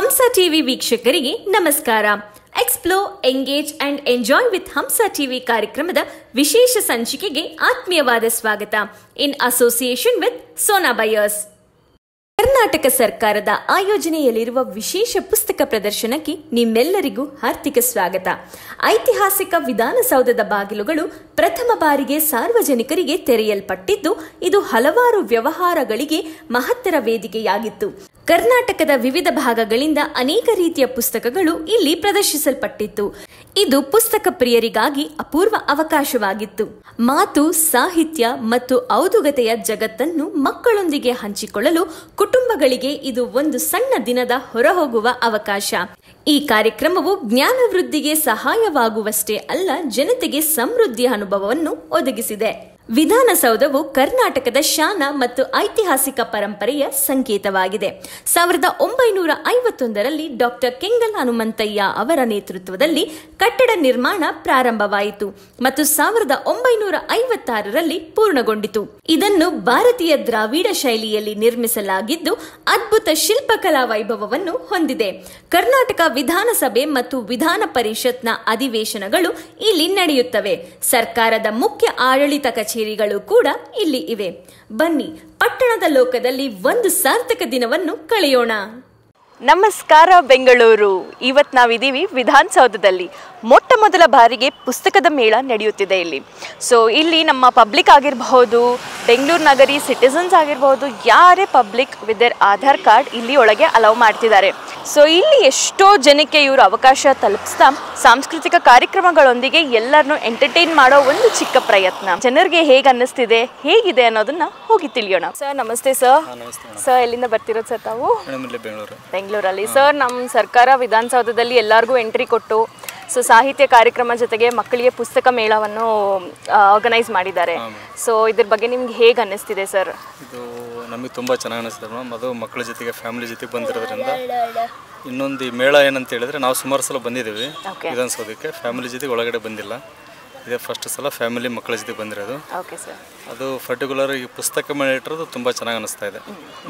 ಹಂಸ TV ವೀಕ್ಷಕರಿಗೆ ನಮಸ್ಕಾರ. Explore, engage and enjoy with Hamsa TV ಕಾರ್ಯಕ್ರಮದ ವಿಶೇಷ ಸಂಚಿಕೆಗೆ ಆತ್ಮೀಯವಾದ ಸ್ವಾಗತ. In association with Sona buyers. Karnataka ಸರ್ಕಾರದ ಆಯೋಜನೆಯಲ್ಲಿರುವ ವಿಶೇಷ ಪುಸ್ತಕ ಪ್ರದರ್ಶನಕ್ಕೆ ನಿಮ್ಮೆಲ್ಲರಿಗೂ ಹಾರ್ದಿಕ ಸ್ವಾಗತ. ಐತಿಹಾಸಿಕ ವಿಧಾನಸೌಧದ ಬಾಗಿಲುಗಳು ಪ್ರಥಮ ಬಾರಿಗೆ ಸಾರ್ವಜನಿಕರಿಗೆ ತೆರೆಯಲ್ಪಟ್ಟಿದ್ದು, ಇದು ಹಲವಾರು ವ್ಯವಹಾರಗಳಿಗೆ ಮಹತ್ತರ ವೇದಿಕೆಯಾಗಿತ್ತು. ಕರ್ನಾಟಕದ ವಿವಿಧ ಭಾಗಗಳಿಂದ ಅನೇಕ ರೀತಿಯ ಪುಸ್ತಕಗಳು ಇಲ್ಲಿ ಪ್ರದರ್ಶಿಸಲ್ಪಟ್ಟಿತ್ತು. ಇದು ಪುಸ್ತಕ ಪ್ರಿಯರಿಗಾಗಿ ಅಪೂರ್ವ ಅವಕಾಶವಾಗಿತ್ತು. ಮಾತು, ಸಾಹಿತ್ಯ ಮತ್ತು ಔದುಗತೆಯ ಜಗತ್ತನ್ನು ಮಕ್ಕಳೊಂದಿಗೆ ಹಂಚಿಕೊಳ್ಳಲು ಕುಟುಂಬಗಳಿಗೆ ಇದು ಒಂದು ಸಣ್ಣ ದಿನದ ಹೊರಹೋಗುವ ಅವಕಾಶ. ಈ ಕಾರ್ಯಕ್ರಮವು ಜ್ಞಾನ ವೃದ್ಧಿಗೆ ಸಹಾಯವಾಗುವಷ್ಟೇ ಅಲ್ಲ, ಜನತೆಗೆ ಸಮೃದ್ಧಿಯ ಅನುಭವವನ್ನು ಒದಗಿಸಿದೆ. ವಿಧಾನಸೌಧವು ಕರ್ನಾಟಕದ ಶಾನ ಮತ್ತು ಐತಿಹಾಸಿಕ ಪರಂಪರೆಯ ಸಂಕೇತವಾಗಿದೆ. 1951ರಲ್ಲಿ ಡಾಕ್ಟರ್ ಕೆಂಗಲ್ ಹನುಮಂತಯ್ಯ ಅವರ ನೇತೃತ್ವದಲ್ಲಿ ಕಟ್ಟಡ ನಿರ್ಮಾಣ ಪ್ರಾರಂಭವಾಯಿತು ಮತ್ತು 1956ರಲ್ಲಿ ಪೂರ್ಣಗೊಂಡಿತು. ಇದನ್ನು ಭಾರತೀಯ ದ್ರಾವಿಡ ಶೈಲಿಯಲ್ಲಿ ನಿರ್ಮಿಸಲಾಗಿದ್ದು, ಅದ್ಭುತ ಶಿಲ್ಪಕಲಾ ವೈಭವವನ್ನು ಹೊಂದಿದೆ. ಕರ್ನಾಟಕ ವಿಧಾನಸಭೆ ಮತ್ತು ವಿಧಾನ ಪರಿಷತ್ನ ಅಧಿವೇಶನಗಳು ಇಲ್ಲಿ ನಡೆಯುತ್ತವೆ. ಸರ್ಕಾರದ ಮುಖ್ಯ ಆಡಳಿತ ಕಚೇರಿಗಳು ಕೂಡ ಇಲ್ಲಿ ಇವೆ. ಬನ್ನಿ, ಪಟ್ಟಣದ ಲೋಕದಲ್ಲಿ ಒಂದು ಸಾರ್ಥಕ ದಿನವನ್ನು ಕಳೆಯೋಣ. ನಮಸ್ಕಾರ ಬೆಂಗಳೂರು. ಇವತ್ತು ನಾವಿದ್ದೀವಿ ವಿಧಾನಸೌಧದಲ್ಲಿ. ಮೊಟ್ಟ ಮೊದಲ ಬಾರಿಗೆ ಪುಸ್ತಕದ ಮೇಳ ನಡೆಯುತ್ತಿದೆ ಇಲ್ಲಿ. ಸೊ ಇಲ್ಲಿ ನಮ್ಮ ಪಬ್ಲಿಕ್ ಆಗಿರಬಹುದು, ಬೆಂಗಳೂರು ನಗರಿ ಸಿಟಿಸನ್ಸ್ ಆಗಿರಬಹುದು, ಯಾರೇ public with their Aadhaar card ಇಲ್ಲಿ ಒಳಗೆ ಅಲೌ ಮಾಡ್ತಿದ್ದಾರೆ. ಸೊ ಇಲ್ಲಿ ಎಷ್ಟೋ ಜನಕ್ಕೆ ಇವರು ಅವಕಾಶ ತಲುಪಿಸ್ತಾ ಸಾಂಸ್ಕೃತಿಕ ಕಾರ್ಯಕ್ರಮಗಳೊಂದಿಗೆ ಎಲ್ಲರನ್ನೂ ಎಂಟರ್ಟೈನ್ ಮಾಡೋ ಒಂದು ಚಿಕ್ಕ ಪ್ರಯತ್ನ. ಜನರಿಗೆ ಹೇಗೆ ಅನ್ನಿಸ್ತಿದೆ, ಹೇಗಿದೆ ಅನ್ನೋದನ್ನ ಹೋಗಿ ತಿಳಿಯೋಣ. ಸರ್ ನಮಸ್ತೆ. ಸರ್ ಎಲ್ಲಿಂದ ಬರ್ತಿರೋದು ಸರ್ ತಾವು? ಬೆಂಗಳೂರಲ್ಲಿ. ಸರ್ ನಮ್ಮ ಸರ್ಕಾರ ವಿಧಾನಸೌಧದಲ್ಲಿ ಎಲ್ಲರಿಗೂ ಎಂಟ್ರಿ ಕೊಟ್ಟು ಸೊ ಸಾಹಿತ್ಯ ಕಾರ್ಯಕ್ರಮ ಜೊತೆಗೆ ಮಕ್ಕಳಿಗೆ ಪುಸ್ತಕ ಮೇಳವನ್ನು ಆರ್ಗನೈಸ್ ಮಾಡಿದ್ದಾರೆ. ಸೊ ಇದ್ರ ಬಗ್ಗೆ ನಿಮ್ಗೆ ಹೇಗೆ ಅನ್ನಿಸ್ತಿದೆ ಸರ್? ಇದು ನಮಗೆ ತುಂಬ ಚೆನ್ನಾಗಿ ಅನ್ನಿಸ್ತಿದೆ ಮೇಡಮ್. ಅದು ಮಕ್ಕಳ ಜೊತೆಗೆ ಫ್ಯಾಮಿಲಿ ಜೊತೆಗೆ ಬಂದಿರೋದ್ರಿಂದ. ಇನ್ನೊಂದು ಈ ಮೇಳ ಏನಂತ ಹೇಳಿದ್ರೆ, ನಾವು ಸುಮಾರು ಸಲ ಬಂದಿದ್ದೀವಿ ವಿಧಾನಸೌಧಕ್ಕೆ, ಫ್ಯಾಮಿಲಿ ಜೊತೆಗೆ ಒಳಗಡೆ ಬಂದಿಲ್ಲ. ಇದೇ ಫಸ್ಟ್ ಸಲ ಫ್ಯಾಮಿಲಿ ಮಕ್ಕಳ ಜೊತೆ ಬಂದಿರೋದು. ಅದು ಪರ್ಟಿಕ್ಯುಲರ್ ಈ ಪುಸ್ತಕ ಮೇಳ ಇಟ್ಟಿರೋದು ತುಂಬ ಚೆನ್ನಾಗಿ ಅನ್ನಿಸ್ತಾ ಇದೆ.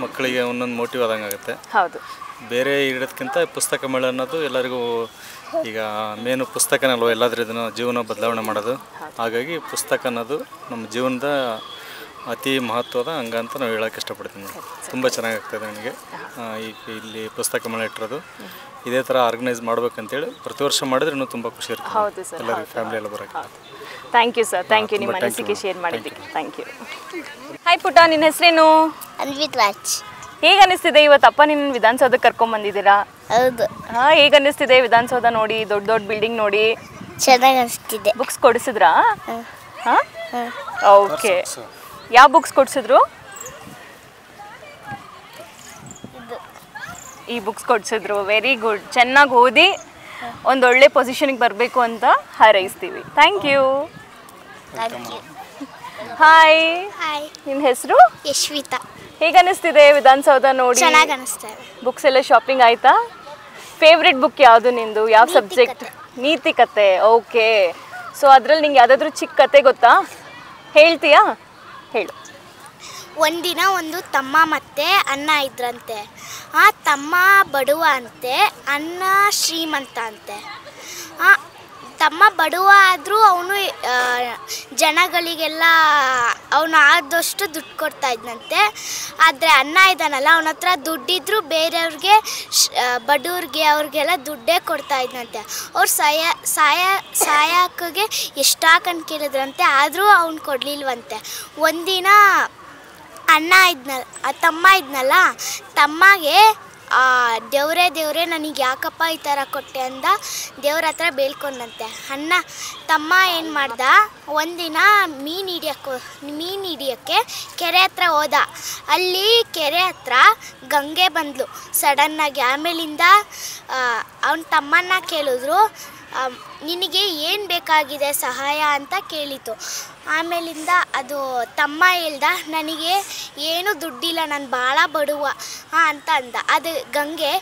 ಮಕ್ಕಳಿಗೆ ಒಂದೊಂದು ಮೋಟಿವ್ ಆದಂಗೆ ಆಗುತ್ತೆ. ಬೇರೆ ಇಡೋದಕ್ಕಿಂತ ಪುಸ್ತಕ ಮೇಳ ಅನ್ನೋದು ಎಲ್ಲರಿಗೂ ಈಗ ಮೇನು ಪುಸ್ತಕನಲ್ವ ಎಲ್ಲಾದ್ರೂ ಇದನ್ನು ಜೀವನ ಬದಲಾವಣೆ ಮಾಡೋದು. ಹಾಗಾಗಿ ಪುಸ್ತಕ ಅನ್ನೋದು ನಮ್ಮ ಜೀವನದ ಅತಿ ಮಹತ್ವದ ಅಂಗ ಅಂತ ನಾವು ಹೇಳೋಕ್ಕೆ ಇಷ್ಟಪಡ್ತೀನಿ. ತುಂಬ ಚೆನ್ನಾಗಾಗ್ತದೆ ನನಗೆ ಈಗ ಇಲ್ಲಿ ಪುಸ್ತಕ ಮೇಳ ಇಟ್ಟಿರೋದು. ಇದೇ ಥರ ಆರ್ಗನೈಸ್ ಮಾಡ್ಬೇಕಂತೇಳಿ ಪ್ರತಿ ವರ್ಷ ಮಾಡಿದ್ರೆ ಇನ್ನೂ ತುಂಬ ಖುಷಿ ಇರುತ್ತೆ ಎಲ್ಲರಿಗೂ, ಫ್ಯಾಮಿಲಿ ಎಲ್ಲ ಬರೋಕ್ಕೆ. Thank you sir, thank you ನಿಮ್ಮ ಅನಿಸಿಕೆ ಶೇರ್ ಮಾಡಿದ್ದಕ್ಕೆ. Thank you. ಹಾಯ್ ಪುಟ್ಟ, ನಿನ್ನ ಹೆಸರೇನು? ಅನ್ವಿತ್ ರಾಜ್. ಹೇಗೆ ಅನ್ನಿಸ್ತಿದೆ ಇವತ್ತಪ್ಪ ನಿನ್ನ ವಿಧಾನಸೌಧಕ್ಕೆ ಕರ್ಕೊಂಡ್ಬಂದಿದ್ದೀರಾ? ಹೌದು. ಹಾಂ, ಹೇಗೆ ಅನ್ನಿಸ್ತಿದೆ ವಿಧಾನಸೌಧ ನೋಡಿ, ದೊಡ್ಡ ದೊಡ್ಡ ಬಿಲ್ಡಿಂಗ್ ನೋಡಿ? ಚೆನ್ನಾಗಿ ಅನಿಸ್ತಿದೆ. ಬುಕ್ಸ್ ಕೊಡಿಸಿದ್ರಾ? ಹಾಂ, ಓಕೆ. ಯಾವ ಬುಕ್ಸ್ ಕೊಡಿಸಿದ್ರು? ಈ ಬುಕ್ಸ್ ಕೊಡಿಸಿದ್ರು. Very good. ಚೆನ್ನಾಗಿ ಓದಿ ಒಂದೊಳ್ಳೆ ಪೊಸಿಷನ್ಗೆ ಬರಬೇಕು ಅಂತ ಹಾರೈಸ್ತೀವಿ. Thank you. ಹಾಯ್. ನಿನ್ನ ಹೆಸರು? ಯಶ್ವಿತಾ. ಹೇಗೆ ಅನ್ನಿಸ್ತಿದೆ ವಿಧಾನಸೌಧ ನೋಡಿ? ಚೆನ್ನಾಗಿ ಅನಿಸ್ತಾ ಇದೆ. ಬುಕ್ಸ್ ಎಲ್ಲ ಶಾಪಿಂಗ್ ಆಯ್ತಾ? ಫೇವ್ರೆಟ್ ಬುಕ್ ಯಾವುದು ನಿಂದು? ಯಾವ ಸಬ್ಜೆಕ್ಟ್? ನೀತಿ ಕತೆ. ಓಕೆ. ಸೊ ಅದ್ರಲ್ಲಿ ನಿಂಗೆ ಯಾವುದಾದ್ರೂ ಚಿಕ್ಕ ಕತೆ ಗೊತ್ತಾ? ಹೇಳ್ತೀಯಾ? ಹೇಳು. ಒಂದಿನ ಒಂದು ತಮ್ಮ ಮತ್ತು ಅಣ್ಣ ಇದ್ರಂತೆ. ಆ ತಮ್ಮ ಬಡವ ಅಂತೆ, ಅಣ್ಣ ಶ್ರೀಮಂತ ಅಂತೆ. ತಮ್ಮ ಬಡವ ಆದರೂ ಅವನು ಜನಗಳಿಗೆಲ್ಲ ಅವನು ಆದಷ್ಟು ದುಡ್ಡು ಕೊಡ್ತಾ ಇದ್ದಂತೆ. ಆದರೆ ಅಣ್ಣ ಇದ್ದಾನಲ್ಲ, ಅವನ ಹತ್ರ ದುಡ್ಡಿದ್ರು ಬೇರೆಯವ್ರಿಗೆ, ಬಡವ್ರಿಗೆ ಅವ್ರಿಗೆಲ್ಲ ದುಡ್ಡೇ ಕೊಡ್ತಾ ಇದ್ದಂತೆ. ಅವ್ರು ಸಾಯಕ್ಕೆ ಎಷ್ಟಾಕಂಡು ಕೇಳಿದ್ರಂತೆ, ಆದರೂ ಅವ್ನು ಕೊಡಲಿಲ್ವಂತೆ. ಒಂದಿನ ತಮ್ಮ ಇದ್ನಲ್ಲ, ತಮ್ಮಗೆ ದೇವ್ರೆ ನನಗೆ ಯಾಕಪ್ಪ ಈ ಥರ ಕೊಟ್ಟೆ ಅಂದ ದೇವ್ರ ಹತ್ರ ಬೇಳ್ಕೊಂಡಂತೆ. ತಮ್ಮ ಏನು ಮಾಡ್ದ, ಒಂದಿನ ಮೀನು ಹಿಡಿಯೋಕ್ಕೆ ಕೆರೆ ಹತ್ರ ಹೋದ. ಅಲ್ಲಿ ಕೆರೆ ಹತ್ರ ಗಂಗೆ ಬಂದ್ಲು ಸಡನ್ನಾಗಿ. ಆಮೇಲಿಂದ ಅವನ ತಮ್ಮನ್ನ ಕೇಳಿದ್ರು, ನಿನಗೆ ಏನು ಬೇಕಾಗಿದೆ ಸಹಾಯ ಅಂತ ಕೇಳಿತು. ಆಮೇಲಿಂದ ಅದು ತಮ್ಮ ಹೇಳ್ದ, ನನಗೆ ಏನೂ ದುಡ್ಡಿಲ್ಲ, ನಾನು ಭಾಳ ಬಡವ ಅಂತ ಅಂದ. ಅದು ಗಂಗೆ,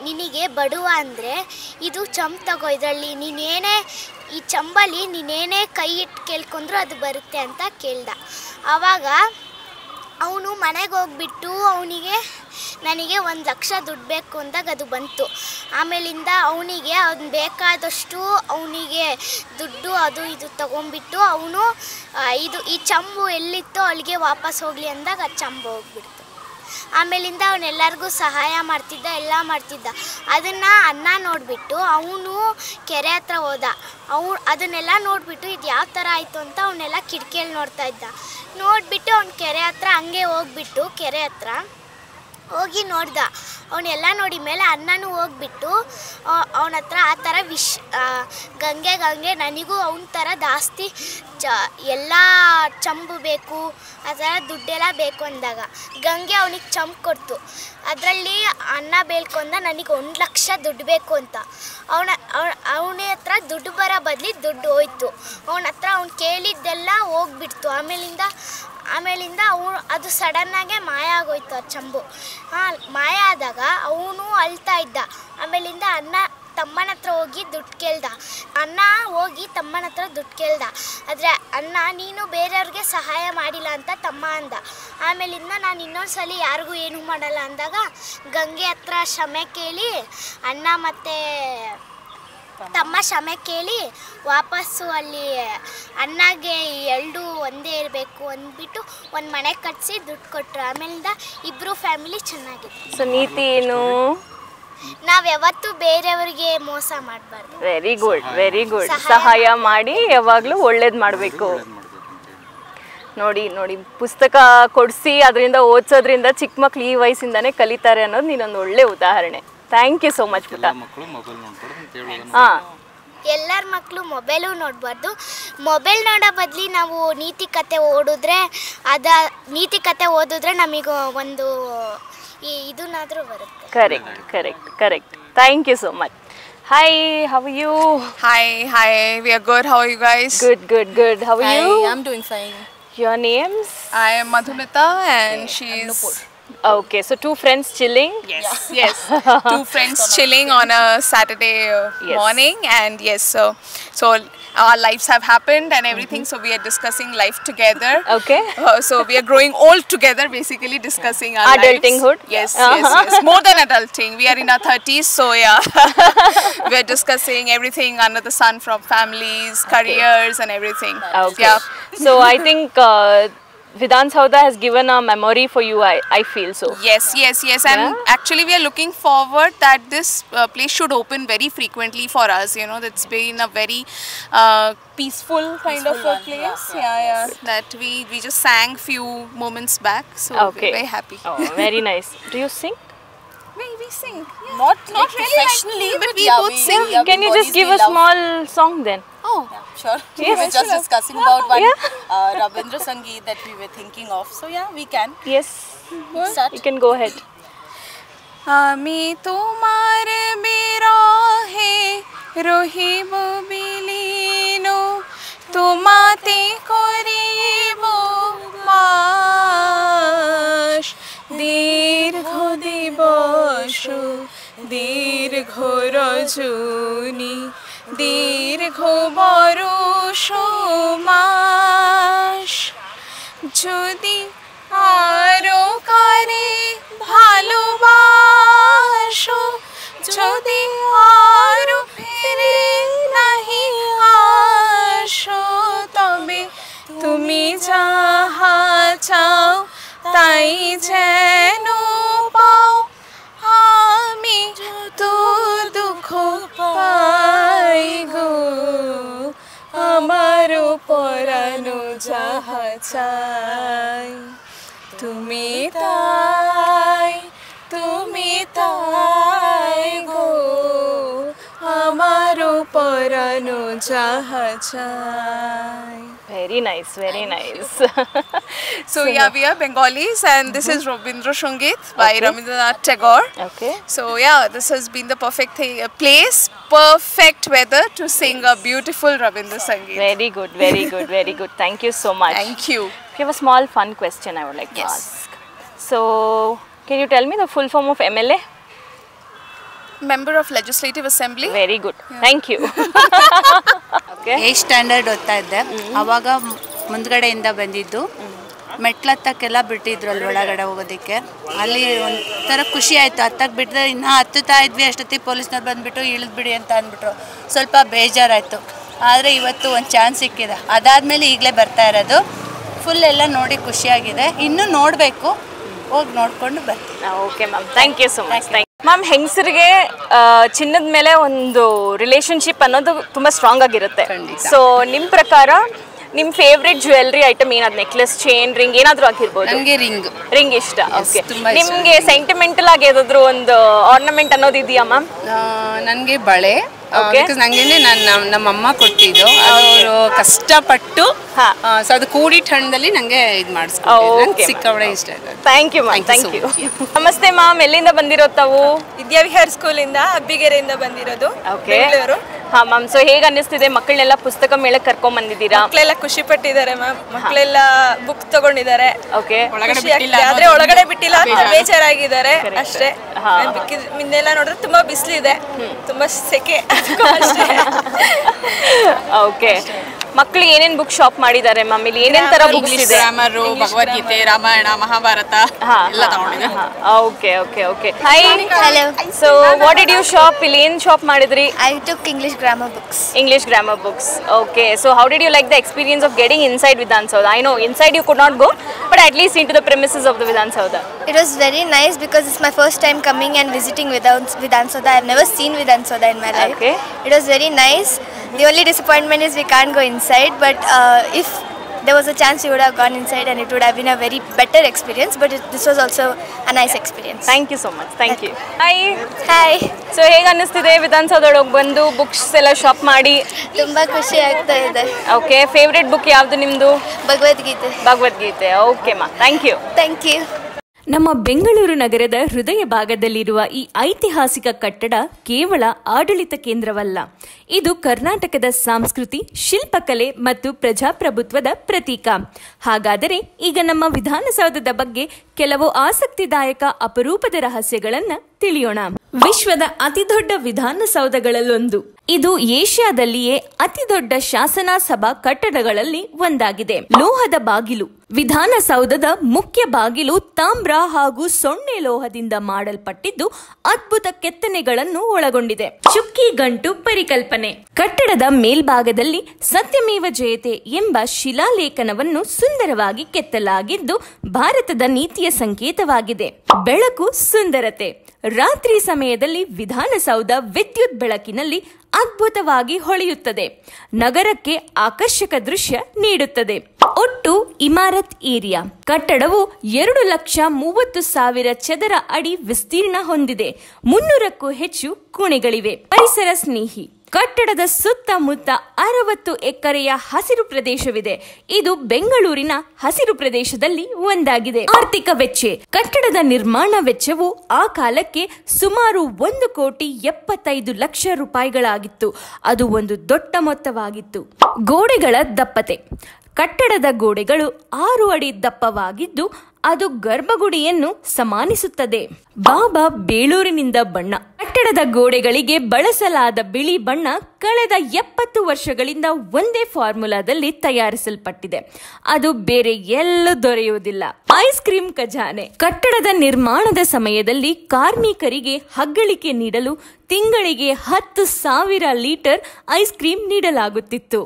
ನಿನಗೆ ಬಡವ ಅಂದರೆ ಇದು ಚಂಬು ತಗೋ, ಇದರಲ್ಲಿ ಈ ಚಂಬಲ್ಲಿ ನೀನೇನೇ ಕೈ ಇಟ್ಟು ಕೇಳ್ಕೊಂಡ್ರು ಅದು ಬರುತ್ತೆ ಅಂತ ಕೇಳ್ದ. ಆವಾಗ ಅವನು ಮನೆಗೆ ಹೋಗ್ಬಿಟ್ಟು ಅವನಿಗೆ ನನಗೆ 1 ಲಕ್ಷ ದುಡ್ಡು ಬೇಕು ಅಂದಾಗ ಅದು ಬಂತು. ಆಮೇಲಿಂದ ಅವನಿಗೆ ಅವ್ನು ಬೇಕಾದಷ್ಟು ಅವನಿಗೆ ದುಡ್ಡು ಅದು ಇದು ತೊಗೊಂಬಿಟ್ಟು ಅವನು ಈ ಚಂಬು ಎಲ್ಲಿತ್ತೋ ಅಲ್ಲಿಗೆ ವಾಪಸ್ ಹೋಗಲಿ ಅಂದಾಗ ಆ ಚಂಬು ಹೋಗ್ಬಿಡ್ತು. ಆಮೇಲಿಂದ ಅವನೆಲ್ಲರಿಗೂ ಸಹಾಯ ಮಾಡ್ತಿದ್ದ, ಎಲ್ಲ ಮಾಡ್ತಿದ್ದ. ಅದನ್ನು ಅಣ್ಣ ನೋಡಿಬಿಟ್ಟು ಅವನು ಕೆರೆ ಹತ್ರ ಹೋದ. ಅದನ್ನೆಲ್ಲ ನೋಡಿಬಿಟ್ಟು ಇದು ಯಾವ ಥರ ಆಯಿತು ಅಂತ ಅವನ್ನೆಲ್ಲ ಕಿಟಕಿಯಲ್ಲಿ ನೋಡ್ತಾ ಇದ್ದ. ನೋಡಿಬಿಟ್ಟು ಅವ್ನು ಕೆರೆ ಹತ್ರ ಹಂಗೆ ಹೋಗ್ಬಿಟ್ಟು ಕೆರೆ ಹತ್ರ ಹೋಗಿ ನೋಡ್ದ. ಅವನ್ನೆಲ್ಲ ನೋಡಿ ಮೇಲೆ ಅಣ್ಣನೂ ಹೋಗ್ಬಿಟ್ಟು ಅವನ ಹತ್ರ ಆ ಥರ ಗಂಗೆ ನನಗೂ ಅವನ ಥರ ಜಾಸ್ತಿ ಎಲ್ಲ ಚಂಬು ಬೇಕು, ಆ ಥರ ದುಡ್ಡೆಲ್ಲ ಬೇಕು ಅಂದಾಗ ಗಂಗೆ ಅವನಿಗೆ ಚಂಬು ಕೊಡ್ತು. ಅದರಲ್ಲಿ ಅಣ್ಣ ಬೇಡ್ಕೊಂಡ ನನಗೆ 1 ಲಕ್ಷ ದುಡ್ಡು ಬೇಕು ಅಂತ. ಅವನ ಹತ್ರ ದುಡ್ಡು ಬರೋ ಬದಲಿ ದುಡ್ಡು ಹೋಯ್ತು. ಅವನ ಹತ್ರ ಅವ್ನು ಕೇಳಿದ್ದೆಲ್ಲ ಹೋಗ್ಬಿಡ್ತು. ಆಮೇಲಿಂದ ಅದು ಸಡನ್ನಾಗೆ ಮಾಯ ಆಗೋಯ್ತು ಆ ಚಂಬು. ಮಾಯ ಆದಾಗ ಅವನು ಅಳ್ತಾ ಇದ್ದ. ಆಮೇಲಿಂದ ತಮ್ಮನ ಹತ್ರ ಹೋಗಿ ದುಡ್ಡು ಕೇಳ್ದ. ಅಣ್ಣ ಹೋಗಿ ತಮ್ಮನ ಹತ್ರ ದುಡ್ಡು ಕೇಳ್ದ. ಆದರೆ ಅಣ್ಣ ನೀನು ಬೇರೆಯವ್ರಿಗೆ ಸಹಾಯ ಮಾಡಿಲ್ಲ ಅಂತ ತಮ್ಮ ಅಂದ. ಆಮೇಲಿಂದ ನಾನು ಇನ್ನೊಂದ್ಸಲ ಯಾರಿಗೂ ಏನೂ ಮಾಡಲ್ಲ ಅಂದಾಗ ಗಂಗೆ ಹತ್ರ ಕ್ಷಮೆ ಕೇಳಿ ಅಣ್ಣ ಮತ್ತು ತಮ್ಮ ಕ್ಷಮೆ ಕೇಳಿ ವಾಪಸ್ಸು ಅಲ್ಲಿ ಅಣ್ಣಗೆ 2 ಒಂದೇ ಇರಬೇಕು ಅಂದ್ಬಿಟ್ಟು ಒಂದು ಮನೆ ಕಟ್ಟಿಸಿ ದುಡ್ಡು ಕೊಟ್ಟರು. ಆಮೇಲಿಂದ ಇಬ್ಬರು ಫ್ಯಾಮಿಲಿ ಚೆನ್ನಾಗಿದೆ. ಸೊ ನೀತಿ ಏನು? ನಾವು ಯಾವತ್ತೂ ಬೇರೆಯವರಿಗೆ ಮೋಸ ಮಾಡಬಾರ್ದು. Very good. ಸಹಾಯ ಮಾಡಿ ಯಾವಾಗಲೂ ಒಳ್ಳೇದು ಮಾಡಬೇಕು. ನೋಡಿ ಪುಸ್ತಕ ಕೊಡಿಸಿ ಅದರಿಂದ ಓದಿಸೋದ್ರಿಂದ ಚಿಕ್ಕ ಮಕ್ಳು ಈ ವಯಸ್ಸಿಂದಾನೇ ಕಲಿತಾರೆ ಅನ್ನೋದು ನೀನೊಂದು ಒಳ್ಳೆ ಉದಾಹರಣೆ. ಥ್ಯಾಂಕ್ ಯು ಸೋ ಮಚ್ ಪುಟ್ಟ. ಎಲ್ಲರ ಮಕ್ಕಳು ಮೊಬೈಲು ನೋಡಬಾರ್ದು. ಮೊಬೈಲ್ ನೋಡೋ ಬದಲಿ ನಾವು ನೀತಿ ಕತೆ ಓದಿದ್ರೆ ನಮಗೆ ಒಂದು ಇದನ್ನಾದರೂ ಬರುತ್ತೆ. Correct. Thank you so much. Hi, how are you? Hi, we are good. How are you guys? Good. How are you? I'm doing fine. Your names? I am Madhumita and she's... Okay, so 2 friends chilling? Yes. 2 friends chilling on a Saturday morning, and yes, so our lives have happened and everything, so we are discussing life together. Okay. So we are growing old together, basically discussing our Adultinghood? lives. Yes. More than adulting. We are in our 30s, so yeah. We are discussing everything under the sun, from families, careers and everything. Okay. Yeah. So I think Vidhan Saudha has given a memory for you, I feel so. Yes. And actually we are looking forward that this place should open very frequently for us. You know, it's been a very peaceful kind of a place. Yeah. That we just sang few moments back. So we're very happy. Oh, very nice. Do you sing? We sing. Yeah. Not really professionally, but we both sing. Can you just give a small song then? Oh, sure. Yes. We were just discussing about one Rabindra Sangeet that we were thinking of. So yeah, we can. Yes. Start. You can go ahead. আমি তোমার বিরহে রহিব বিলীন, তোমাতে করিব বাস। দীর্ঘ দিবস দীর্ঘ রজনী দীর্ঘ বরষ মাস, যদি আরো কারে ভালোবাসো, যদি আরো ফিরে নাহি আসো, তবে তুমি যাহা চাও তাই যেন পাও, আমি তো দুঃখ পাই গো, আমার পরানো যাহা চাই, তুমি তাই গো, আমার পরানো যাহা চাই। Very nice. So yeah, we are Bengalis and this is Rabindra Sangeet by Rabindranath Tagore. Okay. So yeah, this has been the perfect place, perfect weather to sing a beautiful Rabindra Sangeet. Very good. Thank you so much. Thank you. We have a small fun question I would like to ask. So, can you tell me the full form of MLA? Member of Legislative Assembly. Very good. Thank you. Okay. 8th standard ಓದ್ತಾ ಇದ್ದೆ. ಆವಾಗ ಮುಂದ್ಗಡೆಯಿಂದ ಬಂದಿದ್ದು ಮೆಟ್ಲತ್ತಕ್ಕೆಲ್ಲ ಬಿಟ್ಟಿದ್ರು ಅಲ್ಲಿ ಒಳಗಡೆ ಹೋಗೋದಕ್ಕೆ. ಅಲ್ಲಿ ಒಂಥರ ಖುಷಿ ಆಯಿತು. ಹತ್ತಕ್ಕೆ ಬಿಟ್ಟರೆ ಇನ್ನೂ ಹತ್ತುತ್ತಾ ಇದ್ವಿ, ಅಷ್ಟೊತ್ತಿಗೆ ಪೊಲೀಸ್ನವ್ರು ಬಂದುಬಿಟ್ಟು ಇಳಿದ್ಬಿಡಿ ಅಂತ ಅಂದ್ಬಿಟ್ರು. ಸ್ವಲ್ಪ ಬೇಜಾರಾಯಿತು. ಆದರೆ ಇವತ್ತು ಒಂದು ಚಾನ್ಸ್ ಸಿಕ್ಕಿದೆ. ಅದಾದಮೇಲೆ ಈಗಲೇ ಬರ್ತಾ ಇರೋದು. ಫುಲ್ ಎಲ್ಲ ನೋಡಿ ಖುಷಿಯಾಗಿದೆ. ಇನ್ನೂ ನೋಡಬೇಕು, ಹೋಗಿ ನೋಡಿಕೊಂಡು ಬರ್ತೀವಿ. Okay ma'am, thank you so much. Ma'am, ಹೆಂಗಸರಿಗೆ ಚಿನ್ನದ ಮೇಲೆ ಒಂದು ರಿಲೇಶನ್ಶಿಪ್ ಅನ್ನೋದು ತುಂಬ ಸ್ಟ್ರಾಂಗ್ ಆಗಿರುತ್ತೆ. ಸೊ ನಿಮ್ಮ ಪ್ರಕಾರ ನಿಮ್ಮ ಫೇವ್ರೆಟ್ ಜ್ಯುವೆಲ್ರಿ ಐಟಮ್ ಏನಾದ್ರು? ನೆಕ್ಲೆಸ್, ಚೈನ್, ರಿಂಗ್ ಏನಾದರೂ ಆಗಿರ್ಬೋದು. ನನಗೆ ರಿಂಗ್ ಇಷ್ಟ. ಓಕೆ, ನಿಮಗೆ ಸೆಂಟಿಮೆಂಟಲ್ ಆಗಿ ಯಾವುದಾದ್ರೂ ಒಂದು ಆರ್ನಮೆಂಟ್ ಅನ್ನೋದು ಇದೆಯಾ ಮ್ಯಾಮ್? ನನಗೆ ಬಳೆ. ನಂಗೆ ನಮ್ಮಮ್ಮ ಕೊಟ್ಟಿದ್ದು, ಅವರು ಕಷ್ಟಪಟ್ಟು ಸೊ ಅದು ಕೂಡಿಟ್ಟು ಹಣ್ಣಲ್ಲಿ ನಂಗೆ ಇದು ಮಾಡಿಸ್ಕೊಂಡು ಸಿಕ್ಕಾಬಳೆ ಇಷ್ಟ ಆಗುತ್ತೆ. Thank you ma'am, thank you. ನಮಸ್ತೆ ಮ್ಯಾಮ್, ಎಲ್ಲಿಂದ ಬಂದಿರೋ ತಾವು? ವಿದ್ಯಾವಿಹಾರ್ ಸ್ಕೂಲಿಂದ, ಅಬ್ಬಿಗೆರೆಯಿಂದ ಬಂದಿರೋದು, ಬೆಂಗಳೂರು. ಹಾ ಮ್ಯಾಮ್, ಸೊ ಹೇಗೆ ಅನ್ನಿಸ್ತಿದೆ? ಮಕ್ಕಳನ್ನೆಲ್ಲ ಪುಸ್ತಕ ಮೇಳಕ್ಕೆ ಕರ್ಕೊಂಡ್ ಬಂದಿದ್ದೀರಾ? ಮಕ್ಕಳೆಲ್ಲ ಖುಷಿ ಪಟ್ಟಿದ್ದಾರೆ ಮ್ಯಾಮ್. ಮಕ್ಕಳೆಲ್ಲ ಬುಕ್ ತಗೊಂಡಿದ್ದಾರೆ. ಓಕೆ, ಆದ್ರೆ ಒಳಗಡೆ ಬಿಟ್ಟಿಲ್ಲ ಅಂತ ಬೇಜಾರಾಗಿದ್ದಾರೆ ಅಷ್ಟೇ. ಇನ್ನೆಲ್ಲ ನೋಡಿದ್ರೆ ತುಂಬಾ ಬಿಸಿಲಿದೆ, ತುಂಬಾ ಸೆಕೆ. ಓಕೆ, ಮಕ್ಕಳು ಏನೇನ್ ಬುಕ್ ಶಾಪ್ ಮಾಡಿದ್ದಾರೆ ಮ್ಯಾಮ್? ಇಲ್ಲಿ ಏನೇನ್ ತರ ಬುಕ್ಸ್ ಇದೆ? ಗ್ರಾಮರ್, ಭಗವದ್ಗೀತೆ, ರಾಮಾಯಣ, ಮಹಾಭಾರತ ಎಲ್ಲ ತಗೊಂಡಿದ್ದಾರೆ. Okay okay okay. Hi. Hello. So what did you shop? ಇಲ್ಲಿ ಏನ್ ಶಾಪ್ ಮಾಡಿದ್ರಿ? I took English grammar books. English grammar books. Okay, so how did you like the experience of getting inside Vidhan Saudha? I know inside you could not go, but at least into the premises of the Vidhan Saudha. It was very nice because it's my first time coming and visiting Vidhan Saudha. I've never seen Vidhan Saudha in my life. Okay. It was very nice. The only disappointment is we can't go inside, but if there was a chance we would have gone inside and it would have been a very better experience, but this was also a nice experience. Thank you so much. Thank you. Hi. Hi. So ಹೇಗೆ ಅನ್ನಿಸ್ತಿದೆ ವಿಧಾನ ಸೌಧದೊಳಗೆ ಬಂದು books ಎಲ್ಲ shop ಮಾಡಿ? ತುಂಬಾ ಖುಷಿ ಆಗ್ತಾ ಇದೆ. ಓಕೆ, ಫೇವ್ರೆಟ್ ಬುಕ್ ಯಾವುದು ನಿಮ್ಮದು? ಭಗವದ್ಗೀತೆ. ಭಗವದ್ಗೀತೆ. ಓಕೆ ಮಾ, ಥ್ಯಾಂಕ್ ಯು. Thank you. ನಮ್ಮ ಬೆಂಗಳೂರು ನಗರದ ಹೃದಯ ಭಾಗದಲ್ಲಿರುವ ಈ ಐತಿಹಾಸಿಕ ಕಟ್ಟಡ ಕೇವಲ ಆಡಳಿತ ಕೇಂದ್ರವಲ್ಲ, ಇದು ಕರ್ನಾಟಕದ ಸಂಸ್ಕೃತಿ, ಶಿಲ್ಪಕಲೆ ಮತ್ತು ಪ್ರಜಾಪ್ರಭುತ್ವದ ಪ್ರತೀಕ. ಹಾಗಾದರೆ ಈಗ ನಮ್ಮ ವಿಧಾನಸೌಧದ ಬಗ್ಗೆ ಕೆಲವು ಆಸಕ್ತಿದಾಯಕ ಅಪರೂಪದ ರಹಸ್ಯಗಳನ್ನ ತಿಳಿಯೋಣ. ವಿಶ್ವದ ಅತಿದೊಡ್ಡ ವಿಧಾನಸೌಧಗಳಲ್ಲೊಂದು. ಇದು ಏಷ್ಯಾದಲ್ಲಿಯೇ ಅತಿದೊಡ್ಡ ಶಾಸನ ಸಭಾ ಕಟ್ಟಡಗಳಲ್ಲಿ ಒಂದಾಗಿದೆ. ಲೋಹದ ಬಾಗಿಲು. ವಿಧಾನಸೌಧದ ಮುಖ್ಯ ಬಾಗಿಲು ತಾಮ್ರ ಹಾಗೂ ಸೊನ್ನೆ ಲೋಹದಿಂದ ಮಾಡಲ್ಪಟ್ಟಿದ್ದು ಅದ್ಭುತ ಕೆತ್ತನೆಗಳನ್ನು ಒಳಗೊಂಡಿದೆ. ಚುಕ್ಕಿ ಗಂಟು ಪರಿಕಲ್ಪನೆ. ಕಟ್ಟಡದ ಮೇಲ್ಭಾಗದಲ್ಲಿ ಸತ್ಯಮೇವ ಜಯತೆ ಎಂಬ ಶಿಲಾಲೇಖನವನ್ನು ಸುಂದರವಾಗಿ ಕೆತ್ತಲಾಗಿದ್ದು ಭಾರತದ ನೀತಿಯ ಸಂಕೇತವಾಗಿದೆ. ಬೆಳಕು, ಸುಂದರತೆ. ರಾತ್ರಿ ಸಮಯದಲ್ಲಿ ವಿಧಾನಸೌಧ ವಿದ್ಯುತ್ ಬೆಳಕಿನಲ್ಲಿ ಅದ್ಭುತವಾಗಿ ಹೊಳೆಯುತ್ತದೆ, ನಗರಕ್ಕೆ ಆಕರ್ಷಕ ದೃಶ್ಯ ನೀಡುತ್ತದೆ. ಒಟ್ಟು ಇಮಾರತ್ ಏರಿಯಾ. ಕಟ್ಟಡವು 2,30,000 ಚದರ ಅಡಿ ವಿಸ್ತೀರ್ಣ ಹೊಂದಿದೆ. 300ಕ್ಕೂ ಹೆಚ್ಚು ಕೋಣೆಗಳಿವೆ. ಪರಿಸರ ಸ್ನೇಹಿ. ಕಟ್ಟಡದ ಸುತ್ತಮುತ್ತ 60 ಎಕರೆಯ ಹಸಿರು ಪ್ರದೇಶವಿದೆ. ಇದು ಬೆಂಗಳೂರಿನ ಹಸಿರು ಪ್ರದೇಶದಲ್ಲಿ ಒಂದಾಗಿದೆ. ಆರ್ಥಿಕ ವೆಚ್ಚ. ಕಟ್ಟಡದ ನಿರ್ಮಾಣ ವೆಚ್ಚವು ಆ ಕಾಲಕ್ಕೆ ಸುಮಾರು 1,75,00,000 ರೂಪಾಯಿಗಳಾಗಿತ್ತು. ಅದು ಒಂದು ದೊಡ್ಡ ಮೊತ್ತವಾಗಿತ್ತು. ಗೋಡೆಗಳ ದಪ್ಪತೆ. ಕಟ್ಟಡದ ಗೋಡೆಗಳು 6 ಅಡಿ ದಪ್ಪವಾಗಿದ್ದು ಅದು ಗರ್ಭಗುಡಿಯನ್ನು ಸಮಾನಿಸುತ್ತದೆ. ಬಾಬಾ ಬೇಳೂರಿನಿಂದ ಬಣ್ಣ. ಕಟ್ಟಡದ ಗೋಡೆಗಳಿಗೆ ಬಳಸಲಾದ ಬಿಳಿ ಬಣ್ಣ ಕಳೆದ 70 ವರ್ಷಗಳಿಂದ ಒಂದೇ ಫಾರ್ಮುಲಾದಲ್ಲಿ ತಯಾರಿಸಲ್ಪಟ್ಟಿದೆ. ಅದು ಬೇರೆ ಎಲ್ಲೂ ದೊರೆಯುವುದಿಲ್ಲ. ಐಸ್ ಕ್ರೀಮ್ ಖಜಾನೆ. ಕಟ್ಟಡದ ನಿರ್ಮಾಣದ ಸಮಯದಲ್ಲಿ ಕಾರ್ಮಿಕರಿಗೆ ಹಗ್ಗಳಿಕೆ ನೀಡಲು ತಿಂಗಳಿಗೆ 10,000 ಲೀಟರ್ ಐಸ್ ಕ್ರೀಮ್ ನೀಡಲಾಗುತ್ತಿತ್ತು.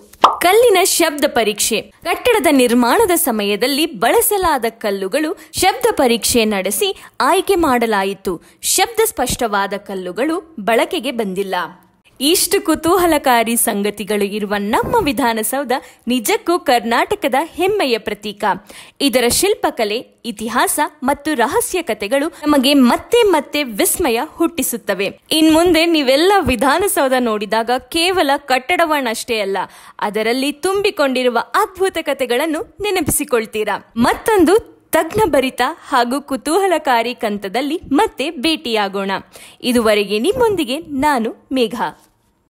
ಕಲ್ಲಿನ ಶಬ್ದ ಪರೀಕ್ಷೆ. ಕಟ್ಟಡದ ನಿರ್ಮಾಣದ ಸಮಯದಲ್ಲಿ ಬಳಸಲಾದ ಕಲ್ಲುಗಳು ಶಬ್ದ ಪರೀಕ್ಷೆ ನಡೆಸಿ ಆಯ್ಕೆ ಮಾಡಲಾಯಿತು. ಶಬ್ದ ಸ್ಪಷ್ಟವಾದ ಕಲ್ಲುಗಳು ಬಳಕೆಗೆ ಬಂದಿಲ್ಲ. ಇಷ್ಟು ಕುತೂಹಲಕಾರಿ ಸಂಗತಿಗಳು ಇರುವ ನಮ್ಮ ವಿಧಾನಸೌಧ ನಿಜಕ್ಕೂ ಕರ್ನಾಟಕದ ಹೆಮ್ಮೆಯ ಪ್ರತೀಕ. ಇದರ ಶಿಲ್ಪಕಲೆ, ಇತಿಹಾಸ ಮತ್ತು ರಹಸ್ಯ ಕಥೆಗಳು ನಮಗೆ ಮತ್ತೆ ಮತ್ತೆ ವಿಸ್ಮಯ ಹುಟ್ಟಿಸುತ್ತವೆ. ಇನ್ಮುಂದೆ ನೀವೆಲ್ಲ ವಿಧಾನಸೌಧ ನೋಡಿದಾಗ ಕೇವಲ ಕಟ್ಟಡವನ್ನಷ್ಟೇ ಅಲ್ಲ, ಅದರಲ್ಲಿ ತುಂಬಿಕೊಂಡಿರುವ ಅದ್ಭುತ ಕಥೆಗಳನ್ನು ನೆನಪಿಸಿಕೊಳ್ತೀರಾ. ಮತ್ತೊಂದು ತಜ್ಞಭರಿತ ಹಾಗೂ ಕುತೂಹಲಕಾರಿ ಕಂತದಲ್ಲಿ ಮತ್ತೆ ಭೇಟಿಯಾಗೋಣ. ಇದುವರೆಗೆ ನಿಮ್ಮೊಂದಿಗೆ ನಾನು ಮೇಘಾ.